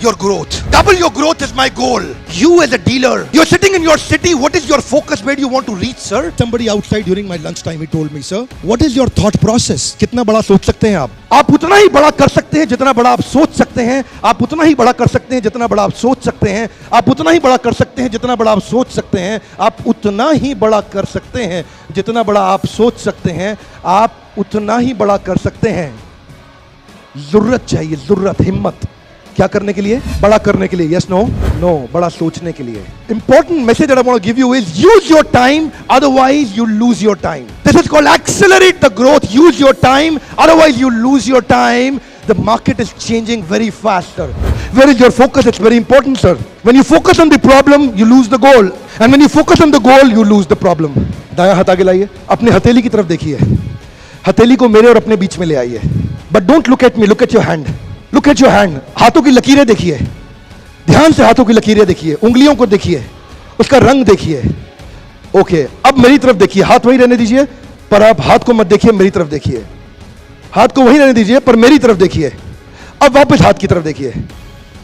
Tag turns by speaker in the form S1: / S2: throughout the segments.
S1: your growth. Double your growth is my goal. You as a dealer, you're sitting in your city. What is your focus? Where do you want to reach, sir?
S2: Somebody outside during my lunch time, he told me, sir, what is your thought process? कितना बड़ा सोच सकते हैं आप?
S1: आप उतना ही बड़ा कर सकते हैं जितना बड़ा आप सोच सकते हैं. आप उतना ही बड़ा कर सकते हैं जितना बड़ा आप सोच सकते हैं. आप उतना ही बड़ा कर सकते हैं जितना बड़ा आप सोच सकते हैं. आप उतना ही बड़ा कर सकते हैं जितना बड़ा आप सोच सकते हैं. आप उतना ही बड़ा कर सकते हैं. जरूरत चाहिए, जरूरत, हिम्मत. क्या करने के लिए? बड़ा करने के लिए. Yes, no? नो, बड़ा सोचने के लिए. Important message that I want to give you is use your time, otherwise you lose your time. This is called accelerate the growth. Use your time, otherwise you lose your time. The market is changing very faster. Where is your focus? It's very important, sir. When you focus on the problem, you lose the goal. And when you focus on the goal, you lose the problem. दायां हाथ आगे लाइए. अपने हथेली की तरफ देखिए. हथेली को मेरे और अपने बीच में ले आइए. But don't look at me, look at your hand. Look at your hand. हाथों की लकीरें देखिए. ध्यान से हाथों की लकीरें देखिए. उंगलियों को देखिए. उसका रंग देखिए. ओके, अब मेरी तरफ देखिए. हाथ वहीं रहने दीजिए, पर आप हाथ को मत देखिए, मेरी तरफ देखिए. हाथ को वहीं रहने दीजिए, पर मेरी तरफ देखिए. अब वापस हाथ की तरफ देखिए.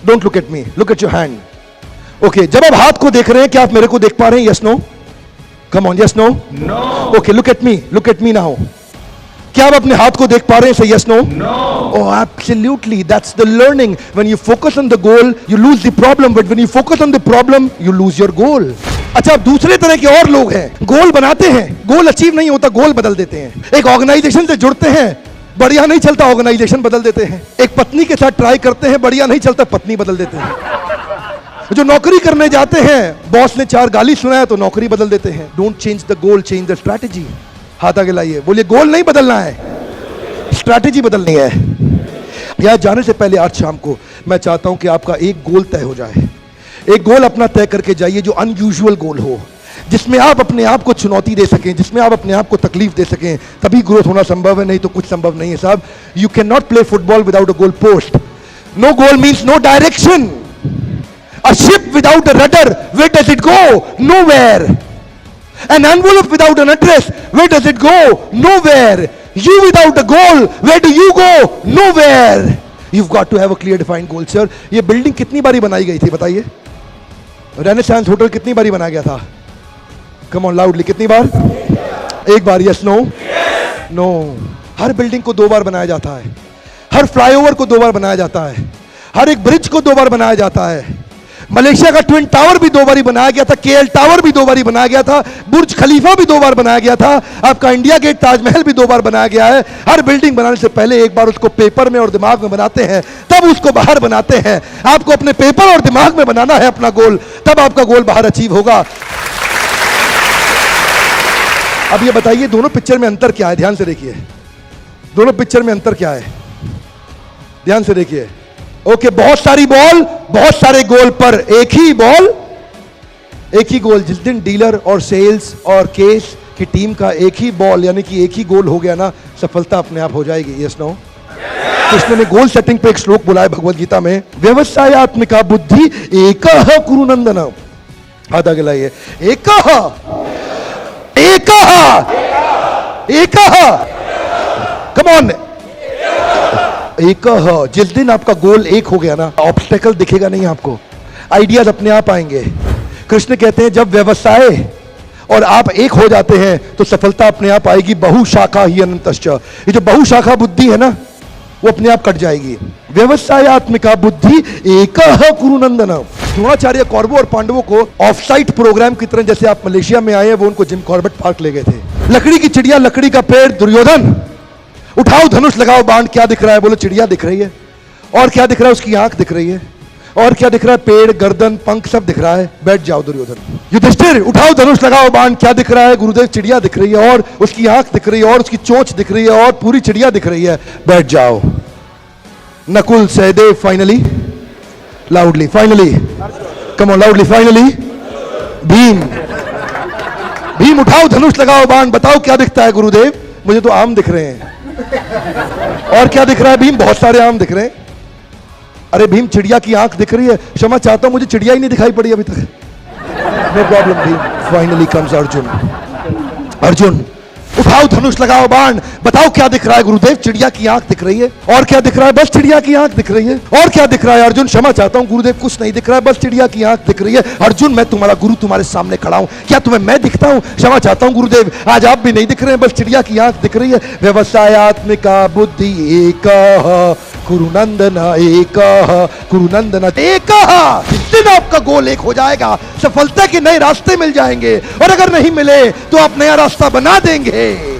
S1: Don't look at me, look at your hand. Okay, जब आप हाथ को देख रहे हैं, क्या आप मेरे को देख पा रहे हैं? Yes, no? Come on, yes, no? No. Okay, look at me now. क्या आप अपने हाथ को देख पा रहे हैं? Say yes, no? No. Oh, absolutely. That's the learning. When you focus on the goal, you lose the problem. But when you focus on the problem, you lose your goal. अच्छा, अब दूसरे तरह के और लोग हैं. गोल बनाते हैं, गोल अचीव नहीं होता, गोल बदल देते हैं. एक ऑर्गेनाइजेशन से जुड़ते हैं, बढ़िया नहीं चलता, ऑर्गेनाइजेशन बदल देते हैं. एक पत्नी के साथ ट्राई करते हैं, बढ़िया नहीं चलता, पत्नी बदल देते हैं. जो नौकरी करने जाते हैं, बॉस ने 4 गाली सुनाया तो नौकरी बदल देते हैं. Don't change the goal, change the strategy. हाथ आगे लाइए. बोलिए, गोल नहीं बदलना है, स्ट्रैटेजी बदलनी है. यहां जाने से पहले आज शाम को मैं चाहता हूं कि आपका एक गोल तय हो जाए. एक गोल अपना तय करके जाइए जो अनयूजुअल गोल हो, जिसमें आप अपने आप को चुनौती दे सकें, जिसमें आप अपने आप को तकलीफ दे सकें. तभी ग्रोथ होना संभव है, नहीं तो कुछ संभव नहीं है साहब. You can not play football without a goal post. No goal means no direction. A ship without a rudder, where does it go? Nowhere. An envelope without an address, where does it go? Nowhere. You without a goal, where do you go? Nowhere. You've got to have a clear defined goal, sir. ये building कितनी बारी बनाई गई थी बताइए? Renaissance hotel कितनी बारी बनाया गया था? Come on loudly, कितनी बार? एक बार. Yes, no? No. हर बिल्डिंग को 2 बार बनाया जाता है. हर फ्लाईओवर को 2 बार बनाया जाता है. हर एक ब्रिज को 2 बार बनाया जाता है. मलेशिया का ट्विन टावर भी 2 बारी बनाया गया था. KL टावर भी 2 बारी बनाया गया था. बुर्ज खलीफा भी 2 बार बनाया गया था. आपका इंडिया गेट, ताजमहल भी 2 बार बनाया गया है. हर बिल्डिंग बनाने से पहले एक बार उसको पेपर में और दिमाग में बनाते हैं, तब उसको बाहर बनाते हैं. आपको अपने पेपर और दिमाग में बनाना है अपना गोल, तब आपका गोल बाहर अचीव होगा. अब ये बताइए, दोनों पिक्चर में अंतर क्या है? ध्यान से देखिए. दोनों पिक्चर में अंतर क्या है? ध्यान से देखिए. ओके, बहुत सारी बॉल, बहुत सारे गोल, पर एक ही बॉल, एक ही गोल. जिस दिन डीलर और सेल्स और केस की टीम का एक ही बॉल यानी कि एक ही गोल हो गया ना, सफलता अपने आप हो जाएगी. Yes, no? कृष्ण ने गोल सेटिंग पे एक श्लोक बोला है भगवद गीता में, व्यवसायत्मिका बुद्धि एकः कुरुनंदन. हाथ आगे लाइए. एकः, एकः, एकः. Come on. एक. जिस दिन आपका गोल एक हो गया ना, ऑब्स्टेकल दिखेगा नहीं आपको, आइडियाज अपने आप आएंगे. कृष्ण कहते हैं जब व्यवसाय और आप एक हो जाते हैं तो सफलता अपने आप आएगी. बहुशाखा ही अनंतश्च. ये जो बहुशाखा बुद्धि है ना, वो अपने आप कट जाएगी. व्यवसायत्मिका बुद्धि एकः कुरुनंदन. द्रोणाचार्य कौरवों और पांडवों को ऑफ साइट प्रोग्राम की तरह, जैसे आप मलेशिया में आए हैं, वो उनको जिम कॉर्बेट पार्क ले गए थे. लकड़ी की चिड़िया, लकड़ी का पेड़. दुर्योधन, उठाओ धनुष, लगाओ बाण. क्या दिख रहा है? बोलो, चिड़िया दिख रही है. और क्या दिख रहा है? उसकी आंख दिख रही है. और क्या दिख रहा है? पेड़, गर्दन, पंख, सब दिख रहा है. बैठ जाओ दुर्योधन. युधिष्ठिर, उठाओ धनुष, लगाओ बाण. क्या दिख रहा है? गुरुदेव, चिड़िया दिख रही है, और उसकी आंख दिख रही है, और उसकी चोंच दिख रही है, और पूरी चिड़िया दिख रही है. बैठ जाओ. Nakul, Sahdev, finally, loudly, finally, come on loudly, finally, Bheem. Bheem, उठाओ धनुष, लगाओ बाण. बताओ क्या दिखता है गुरुदेव? मुझे तो आम दिख रहे हैं. और क्या दिख रहा है भीम? बहुत सारे आम दिख रहे हैं. अरे भीम, चिड़िया की आंख दिख रही है. क्षमा चाहता हूं, मुझे चिड़िया ही नहीं दिखाई पड़ी अभी तक. No problem Bheem. Finally comes Arjun. Arjun, उठाओ धनुष, लगाओ बाण. बताओ क्या दिख रहा है गुरुदेव? चिड़िया की आंख दिख रही है। और क्या दिख रहा है? बस चिड़िया की आंख दिख रही है। और क्या दिख रहा है अर्जुन? क्षमा चाहता हूं गुरुदेव, कुछ नहीं दिख रहा है, बस चिड़िया की आंख दिख रही है। अर्जुन मैं तुम्हारा गुरु तुम्हारे सामने खड़ा हूं, क्या तुम्हें मैं दिखता हूं? क्षमा चाहता हूं गुरुदेव, आज आप भी नहीं दिख रहे हैं, बस चिड़िया की आंख दिख रही है। व्यवसायात्मिका बुद्धि एक कुरुनंदन एक कुरुनंदन एक। जिस दिन आपका गोल एक हो जाएगा, सफलता के नए रास्ते मिल जाएंगे, और अगर नहीं मिले तो आप नया रास्ता बना देंगे।